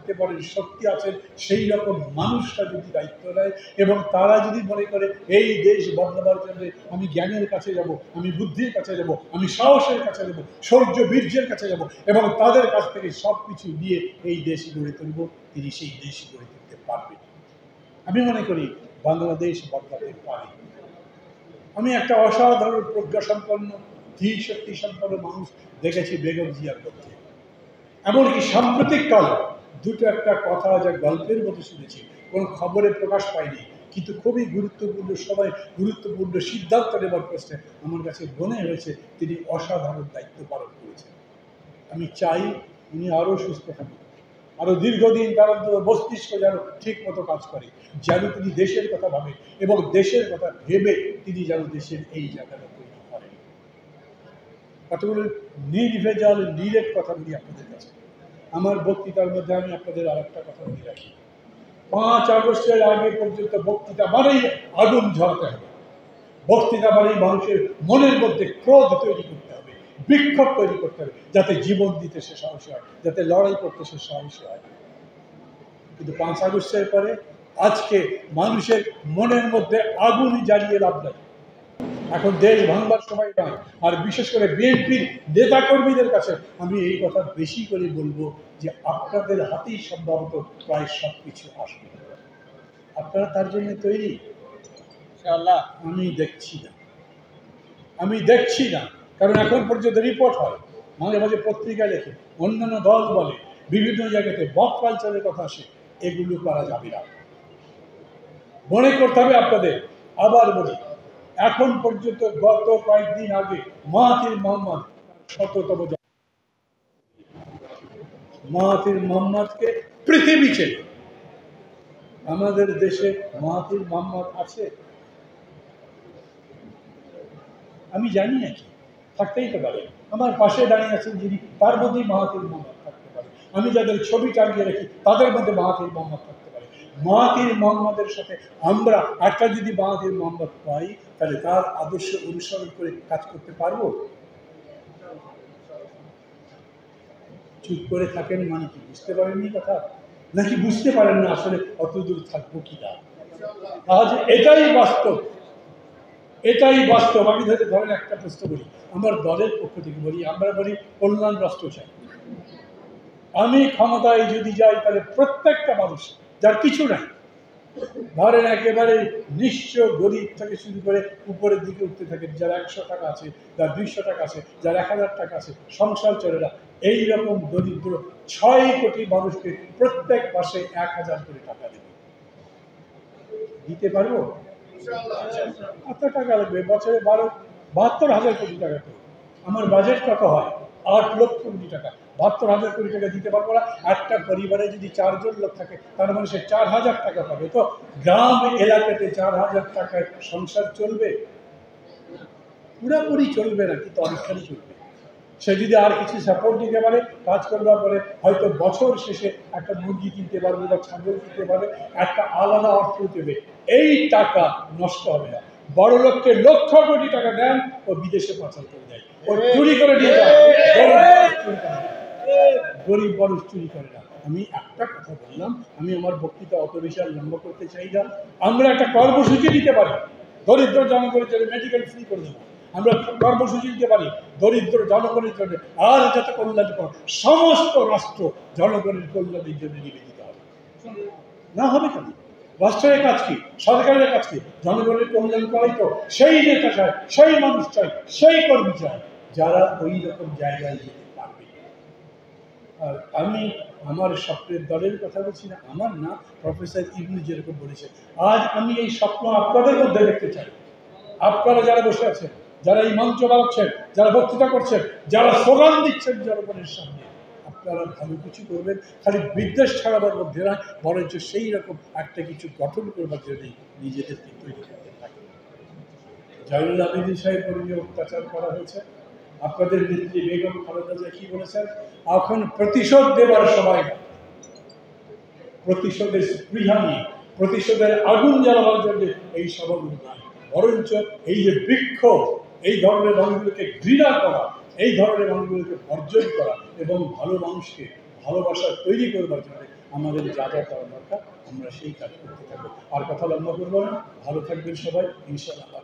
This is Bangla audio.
করতে পারেন, শক্তি আছেন, সেই রকম মানুষরা যদি দায়িত্ব নেয় এবং তারা যদি মনে করে এই দেশ বদলাবার জন্য আমি জ্ঞানের কাছে যাব, আমি বুদ্ধির কাছে যাব, আমি সাহসের কাছে যাব, শৌর্য বীর্যের কাছে যাব এবং তাদের কাছ থেকে সব কিছু নিয়ে এই দেশ গড়ে তুলব, তিনি সেই দেশ গড়ে তুলতে পারবেন। আমি মনে করি বাংলাদেশ বদলাতে পারে। আমি একটা অসাধারণ প্রজ্ঞাসম্পন্ন ধীর শক্তি সম্পন্ন মানুষ দেখেছি বেগম জিয়ার মধ্যে। এমনকি সাম্প্রতিক কাল দুটো একটা কথা যা গল্পের মতো শুনেছি, কোনো খবরে প্রকাশ পায়নি, কিন্তু খুবই গুরুত্বপূর্ণ সময় গুরুত্বপূর্ণ সিদ্ধান্ত নেবার প্রশ্নে আমার কাছে মনে হয়েছে তিনি অসাধারণ দায়িত্ব পালন করেছেন। আমি চাই উনি আরও সুস্থ থাকুন, আরও দীর্ঘদিন তার মস্তিষ্ক যেন ঠিক মতো কাজ করে, যেন তিনি দেশের কথা ভাবেন এবং দেশের কথা ভেবে তিনি যেন দেশের এই জায়গাটা তৈরি করেন। কতগুলো নির্ভেজাল নিরেট কথা বলি আপনাদের কাছে। আমার বক্তৃতার মধ্যে আমি আপনাদের আর একটা কথা বলে রাখি, 5 আগস্টের আগে পর্যন্ত বক্তৃতা মানেই আগুন ঝরাতে হবে, বক্তৃতা মানেই মানুষের মনের মধ্যে ক্রোধ তৈরি করতে হবে, বিক্ষোভ তৈরি করতে হবে, যাতে জীবন দিতে সে সাহসী হয়, যাতে লড়াই করতে সে সাহসী হয়। কিন্তু 5 আগস্টের পরে আজকে মানুষের মনের মধ্যে আগুন জ্বালিয়ে লাভ নাই। এখন দেশ ভাঙবার সময় নয়। আর বিশেষ করে বিএনপির নেতাকর্মীদের কাছে আমি এই কথা বেশি করে বলবো যে আপনাদের হাতেই সম্ভবত প্রায় সব কিছু আসবে, আপনারা তার জন্য তৈরি? ইনশাআল্লাহ। আমি দেখছি না, কারণ এখন পর্যন্ত রিপোর্ট হয়, মাঝে মাঝে পত্রিকায় লেখে, অন্যান্য দল বলে, বিভিন্ন জায়গাতে বক কালচারের কথা আসে, এগুলো করা যাবে না। মনে করতে হবে আপনাদের। আবার বলি, এখন পর্যন্ত গত কয়েকদিন আগে মাহাথির মোহাম্মদ ১৭তম মাহাথির মোহাম্মদকে পৃথিবী চেনে। আমাদের দেশে মাহাথির মোহাম্মদ আছে? আমি জানি নাকি, থাকতেই তো পারে। আমার পাশে দাঁড়িয়ে আছেন যিনি, তার মধ্যেই মাহাথির মোহাম্মদ থাকতে পারে। আমি যাদের ছবি টাঙিয়ে রাখি তাদের মধ্যে মাহাথির মোহাম্মদ থাকতে পারে। মাহাথির মোহাম্মদের সাথে আমরা একটা যদি মাহাথির মোহাম্মদ পাই, তাহলে তার আদর্শ অনুসরণ করে কাজ করতে পারবো? চুপ করে থাকেন মানে কি বুঝতে পারেননি কথা, নাকি বুঝতে পারেন না আসলে অত দূর থাকবো কিনা? আজ এটাই বাস্তব, এটাই বাস্তব। আমি ধরেন একটা প্রশ্ন বলি, আমার দলের পক্ষ থেকে বলি, আমরা বলি কল্যাণ রাষ্ট্র চাই। আমি ক্ষমতায় যদি যাই তাহলে প্রত্যেকটা মানুষ যার কিছু নাই, ধরেন একেবারে নিঃস্ব গরিব থেকে শুরু করে উপরের দিকে উঠতে থাকেন, যার 100 টাকা আছে, যার 200 টাকা আছে, যার 1000 টাকা আছে, সংসার চলে না, এইরকম দরিদ্র 6 কোটি মানুষকে প্রত্যেক মাসে 1000 করে টাকা দেবে। দিতে পারবো? কত টাকা লাগবে? বছরে 72,000 কোটি টাকা করে। আমার বাজেট কত হয়? 8 লক্ষ কোটি টাকা। 72,000 কোটি টাকা দিতে পারবো না। একটা পরিবারে যদি 4 জন লোক থাকে, তার মানে সে 4,000 টাকা পাবে। তো গ্রাম এলাকাতে 4,000 টাকায় সংসার চলবে? পুরোপুরি চলবে না, কিন্তু অনেকখানি চলবে। সে যদি আর কিছু সাপোর্ট দিতে পারে, কাজ করবার পরে হয়তো বছর শেষে একটা মুরগি কিনতে পারবে বা ছাগল কিনতে পারবে, একটা আলাদা অর্থ দেবে। এই টাকা নষ্ট হবে না। বড় লোককে লক্ষ কোটি টাকা দেন, ও বিদেশে পাচার করে দেয়, ও চুরি করে নিয়ে যায়, গরিব মানুষ চুরি করে না। আমি একটা কথা বললাম, আমি আমার বক্তৃতা অত বেশি আর লম্বা করতে চাই না। আমরা একটা কর্মসূচি দিতে পারি, দরিদ্র জনগণের জন্য মেডিকেল ফ্রি করে দেবো। আমরা কর্মসূচি দিতে পারি দরিদ্র জনগণের জন্য, আর যাতে কল্যাণ করে সমস্ত রাষ্ট্র জনগণের কল্যাণের জন্য নিবেদিত হবে। না হবে কেন? রাষ্ট্রের কাজ কি, সরকারের কাজ কি? জনগণের কল্যাণ করাই তো। সেই নেতা চাই, সেই মানুষ চাই, সেই কর্মী চাই যারা ওই রকম জায়গায় যেতে পারবে। আর আমি আমার স্বপ্নের দলের কথা বলছি না, আমার না, প্রফেসর ইবনু যেরকম বলেছে, আজ আমি এই স্বপ্ন আপনাদের মধ্যে দেখতে চাই। আপনারা যারা বসে আছেন, যারা এই মঞ্চ বানাচ্ছেন, যারা বক্তৃতা করছেন, যারা স্লোগান দিচ্ছেন জনগণের সামনে, আপনারা ভালো কিছু করবেন, খালি বিদ্বেষ ছাড়াবার মধ্যে না, বরঞ্চ সেই রকম একটা কিছু গঠন করবার জন্য নিজেদেরকে তৈরি করতে থাকে। জয়নুল আবেদিন সাহেবের উপর অত্যাচার করা হয়েছে, আপনাদের নেত্রী বেগম খালেদা জিয়া কি বলেছেন? এখন প্রতিশোধ দেবার সময় না, প্রতিশোধের স্পৃহা নিয়ে, প্রতিশোধের আগুন জ্বালাবার জন্য এই সভাগুলো নয়, বরঞ্চ এই যে বিক্ষোভ, এই ধরনের মানুষগুলোকে ঘৃণা করা, এই ধরনের মানুষগুলোকে বর্জন করা এবং ভালো মানুষকে ভালোবাসা তৈরি করবার জন্য আমাদের যা যা করা দরকার আমরা সেই কাজ করতে থাকবো। আর কথা লম্বা করবো না, ভালো থাকবেন সবাই, ইনশাআল্লাহ।